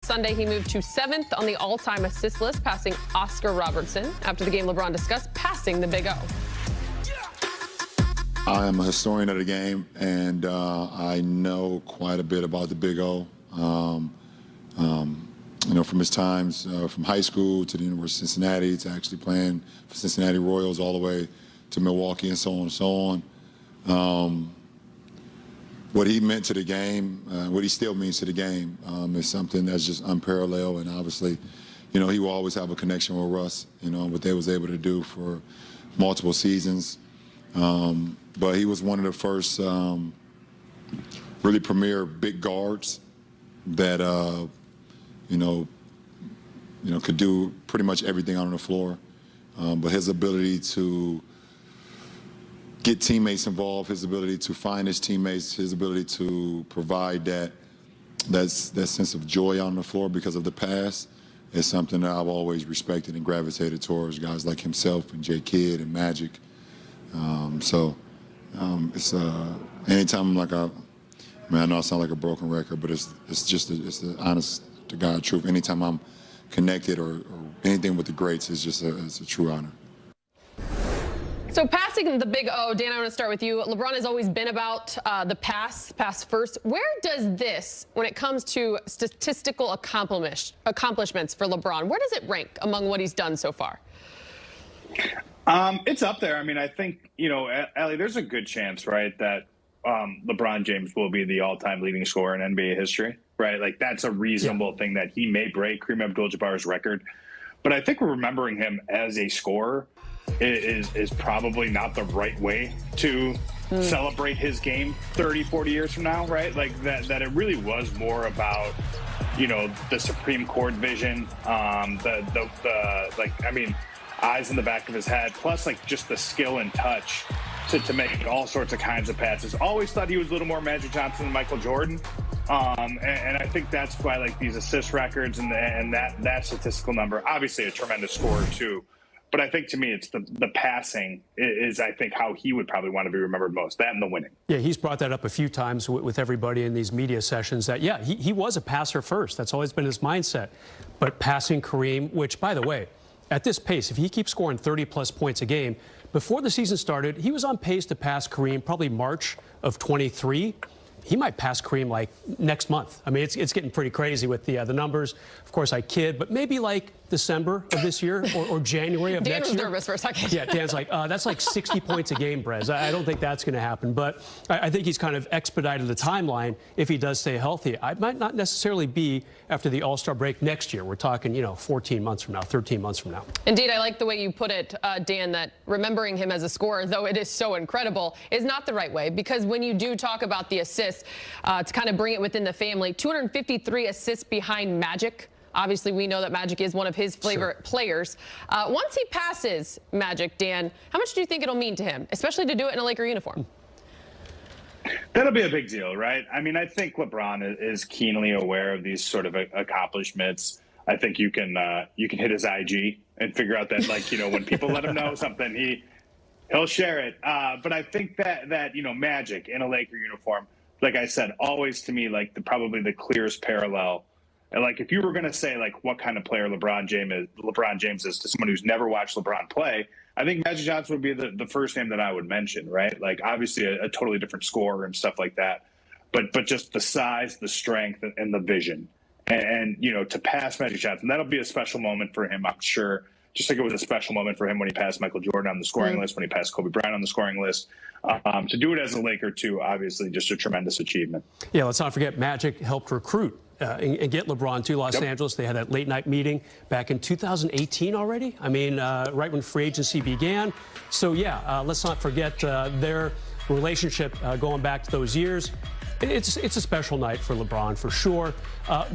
Sunday, he moved to 7th on the all-time assist list, passing Oscar Robertson. After the game, LeBron discussed passing the Big O. I am a historian of the game, and I know quite a bit about the Big O. You know, from his times from high school to the University of Cincinnati to actually playing for Cincinnati Royals all the way to Milwaukee and so on and so on. What he meant to the game, what he still means to the game, is something that's just unparalleled. And obviously, you know, he will always have a connection with Russ, you know, what they was able to do for multiple seasons. But he was one of the first really premier big guards that, you know, could do pretty much everything on the floor. But his ability to get teammates involved, his ability to find his teammates, his ability to provide that sense of joy on the floor because of the past is something that I've always respected and gravitated towards guys like himself and J. Kidd and Magic. It's anytime I'm like I know I sound like a broken record, but it's the honest to God truth. Anytime I'm connected or anything with the greats, it's a true honor. So passing the Big O, Dan, I want to start with you. LeBron has always been about the pass first. Where does this, when it comes to statistical accomplishments for LeBron, where does it rank among what he's done so far? It's up there. I mean, I think, you know, Allie, there's a good chance, right, that LeBron James will be the all-time leading scorer in NBA history, right? Like, that's a reasonable thing that he may break Kareem Abdul-Jabbar's record. But I think remembering him as a scorer is probably not the right way to celebrate his game 30, 40 years from now, right? Like, that it really was more about, you know, the Supreme Court vision, eyes in the back of his head, plus like just the skill and touch to make all sorts of kinds of passes. Always thought he was a little more Magic Johnson than Michael Jordan. And I think that's why, like, these assist records and that statistical number, obviously a tremendous scorer too. But I think, to me, it's the passing is, I think, how he would probably want to be remembered most, that and the winning. Yeah, he's brought that up a few times with everybody in these media sessions that, yeah, he was a passer first. That's always been his mindset. But passing Kareem, which, by the way, at this pace, if he keeps scoring 30-plus points a game, before the season started, he was on pace to pass Kareem probably March of 23. He might pass Kareem like next month. I mean, it's getting pretty crazy with the numbers. Of course, I kid, but maybe like December of this year or January of next year. Dan was nervous for a second. Yeah, Dan's like, that's like 60 points a game, Brez. I don't think that's going to happen. But I think he's kind of expedited the timeline if he does stay healthy. I might not necessarily be after the All-Star break next year. We're talking, you know, 14 months from now, 13 months from now. Indeed, I like the way you put it, Dan, that remembering him as a scorer, though it is so incredible, is not the right way. Because when you do talk about the assists, to kind of bring it within the family, 253 assists behind Magic. Obviously, we know that Magic is one of his favorite players. Once he passes Magic, Dan, how much do you think it'll mean to him, especially to do it in a Laker uniform? That'll be a big deal, right? I mean, I think LeBron is keenly aware of these sort of accomplishments. I think you can hit his IG and figure out that, like, you know, when people let him know something, he'll share it. But I think that you know, Magic in a Laker uniform, like I said, always to me, like, probably the clearest parallel. And, like, if you were going to say, like, what kind of player LeBron James is to someone who's never watched LeBron play, I think Magic Johnson would be the first name that I would mention, right? Like, obviously a totally different scorer and stuff like that, but just the size, the strength, and the vision. And you know, to pass Magic Johnson, that'll be a special moment for him, I'm sure. Just like it was a special moment for him when he passed Michael Jordan on the scoring list, when he passed Kobe Bryant on the scoring list. To do it as a Laker, too, obviously just a tremendous achievement. Yeah, let's not forget Magic helped recruit and get LeBron to Los Angeles. They had that late-night meeting back in 2018 already. I mean, right when free agency began. So, yeah, let's not forget their relationship going back to those years. It's a special night for LeBron, for sure.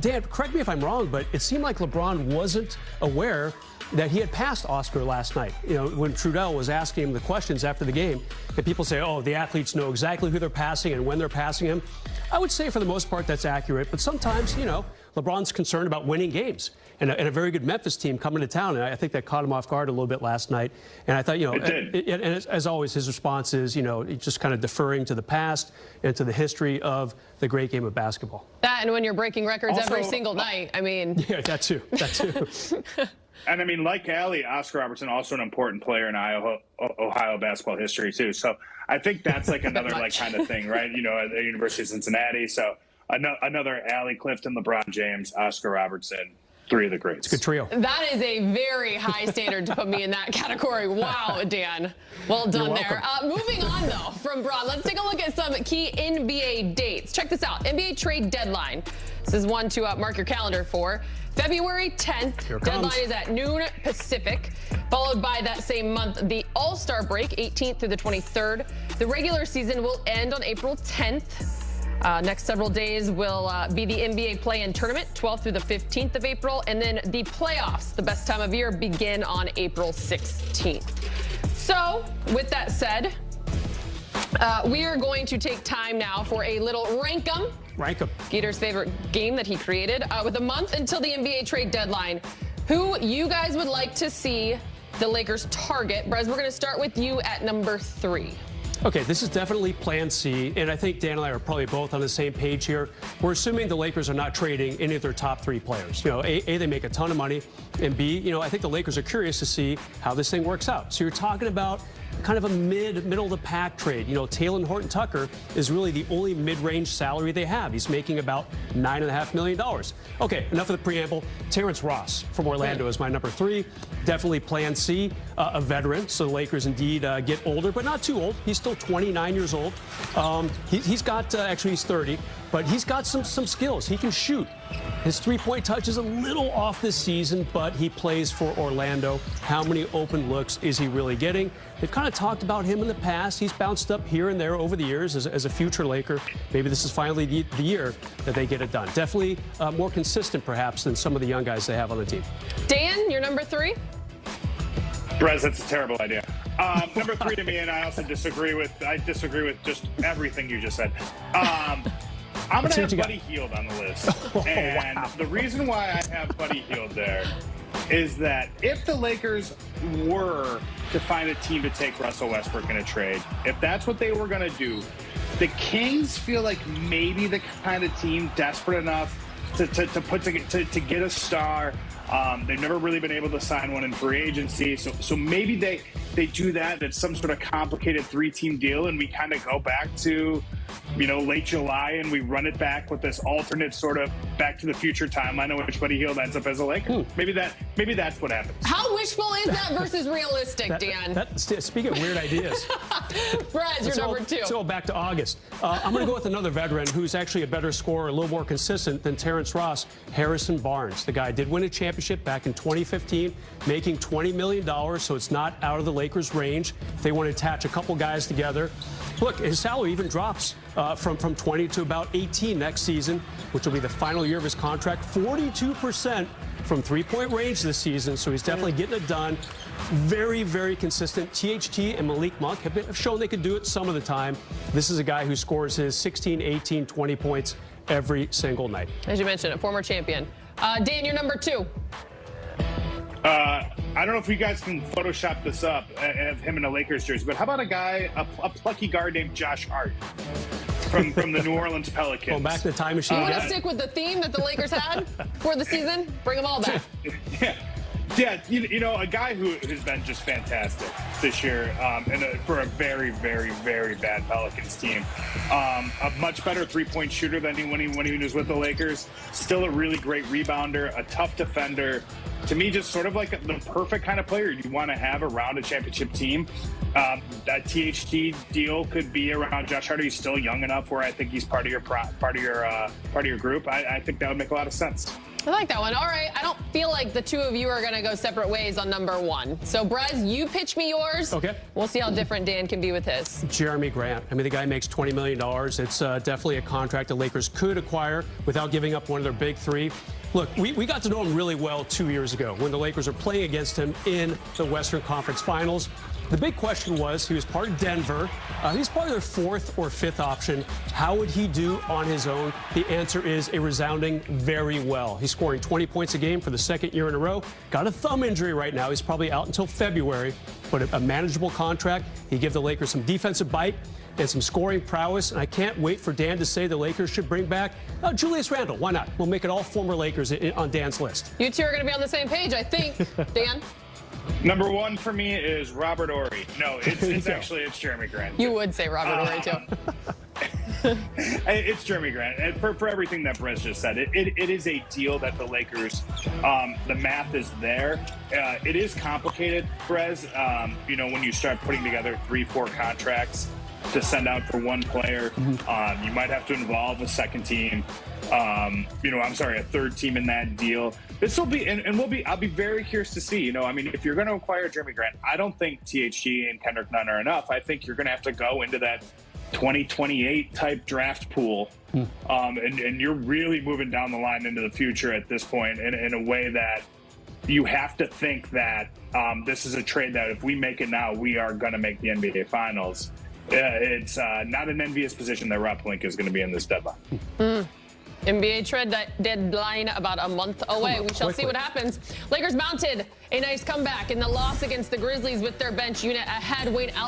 Dan, correct me if I'm wrong, but it seemed like LeBron wasn't aware that he had passed Oscar last night. You know, when Trudell was asking him the questions after the game, and people say, oh, the athletes know exactly who they're passing and when they're passing him. I would say for the most part that's accurate, but sometimes, you know, LeBron's concerned about winning games. And a very good Memphis team coming to town. And I think that caught him off guard a little bit last night. And I thought, and as always, his response is, just kind of deferring to the past and to the history of the great game of basketball. That, and when you're breaking records every single night, I mean. Yeah, that too. And I mean, like Allie, Oscar Robertson, also an important player in Ohio basketball history too. So I think that's like another like kind of thing, right? At the University of Cincinnati. So another Allie, Clifton, LeBron James, Oscar Robertson. Three of the greats. It's a good trio. That is a very high standard to put me in that category. Wow, Dan. Well done there. Moving on, though, from Bron, let's take a look at some key NBA dates. Check this out. NBA trade deadline. This is one to mark your calendar for. February 10th. Deadline is at noon Pacific, followed by that same month, the All-Star break, 18th through the 23rd. The regular season will end on April 10th. Next several days will be the NBA play-in tournament, 12th through the 15th of April. And then the playoffs, the best time of year, begin on April 16th. So with that said, we are going to take time now for a little rank 'em. Rank 'em. Gator's favorite game that he created. With a month until the NBA trade deadline, who you guys would like to see the Lakers target? Brez, we're going to start with you at number 3. Okay, this is definitely Plan C, and I think Dan and I are probably both on the same page here. We're assuming the Lakers are not trading any of their top 3 players. A, they make a ton of money, and B, I think the Lakers are curious to see how this thing works out. So you're talking about kind of a middle of the pack trade. Talen Horton-Tucker is really the only mid-range salary they have. He's making about $9.5 million. Okay, enough of the preamble. Terrence Ross from Orlando is my number 3. Definitely Plan C, a veteran. So the Lakers indeed get older, but not too old. He's still 29 years old. He's got, actually he's 30, but he's got some skills. He can shoot. His three-point touch is a little off this season, but he plays for Orlando. How many open looks is he really getting? They've kind of talked about him in the past. He's bounced up here and there over the years as a future Laker. Maybe this is finally the year that they get it done. Definitely more consistent, perhaps, than some of the young guys they have on the team. Dan, you're number 3? Brez, that's a terrible idea. Number 3 to me, and I also disagree with just everything you just said. I'm going to have Buddy Hield on the list. And the reason why I have Buddy Hield there is that if the Lakers were to find a team to take Russell Westbrook in a trade, if that's what they were going to do, the Kings feel like maybe the kind of team desperate enough to get a star. They've never really been able to sign one in free agency. So maybe they do that. It's some sort of complicated 3-team deal, and we kind of go back to late July, and we run it back with this alternate sort of Back to the Future timeline in which Buddy Hield ends up as a Laker. Maybe that's what happens. How wishful is that versus realistic, Dan? Speaking of weird ideas. Brez, you're number 2. So back to August. I'm going to go with another veteran who's actually a better scorer, a little more consistent than Terrence Ross, Harrison Barnes. The guy did win a championship back in 2015, making $20 million, so it's not out of the Lakers' range. If they want to attach a couple guys together. Look, his salary even drops from 20 to about 18 next season, which will be the final year of his contract. 42% from three-point range this season, so he's definitely getting it done. Very, very consistent. THT and Malik Monk have shown they could do it some of the time. This is a guy who scores his 16, 18, 20 points every single night. As you mentioned, a former champion. Dan, you're number 2. I don't know if you guys can Photoshop this up of him in a Lakers jersey, but how about a guy, a plucky guard named Josh Hart from the New Orleans Pelicans? Going back to the time machine. You want to stick with the theme that the Lakers had for the season? Bring them all back. Yeah, a guy who has been just fantastic this year, for a very, very, very bad Pelicans team. A much better three-point shooter than when he was with the Lakers. Still a really great rebounder, a tough defender. To me, just sort of like the perfect kind of player you want to have around a championship team. That THT deal could be around Josh Hart. He's still young enough where I think he's part of your group. I think that would make a lot of sense. I like that one. All right. I don't feel like the two of you are going to go separate ways on number 1. So, Brez, you pitch me yours. Okay. We'll see how different Dan can be with his. Jerami Grant. I mean, the guy makes $20 million. It's definitely a contract the Lakers could acquire without giving up one of their big 3. Look, we got to know him really well 2 years ago when the Lakers were playing against him in the Western Conference Finals. The big question was, he was part of Denver. He's probably their fourth or fifth option. How would he do on his own? The answer is a resounding very well. He's scoring 20 points a game for the second year in a row. Got a thumb injury right now. He's probably out until February, but a manageable contract. He give the Lakers some defensive bite and some scoring prowess. And I can't wait for Dan to say the Lakers should bring back Julius Randle. Why not? We'll make it all former Lakers on Dan's list. You two are going to be on the same page, I think. Dan? Number one for me is Robert Horry. No, it's Jerami Grant. You would say Robert Horry, too. It's Jerami Grant. And for everything that Brez just said, it is a deal that the Lakers, the math is there. It is complicated, Brez, when you start putting together 3-4 contracts to send out for one player. You might have to involve a second team. A third team in that deal. This will be, I'll be very curious to see, if you're going to acquire Jerami Grant, I don't think THT and Kendrick Nunn are enough. I think you're going to have to go into that 2028 type draft pool. And you're really moving down the line into the future at this point in a way that you have to think that this is a trade that if we make it now, we are going to make the NBA Finals. It's not an envious position that Rob Pelinka is going to be in this deadline. NBA trade deadline about a month away. We shall see what happens. Lakers mounted a nice comeback in the loss against the Grizzlies with their bench unit ahead. Wayne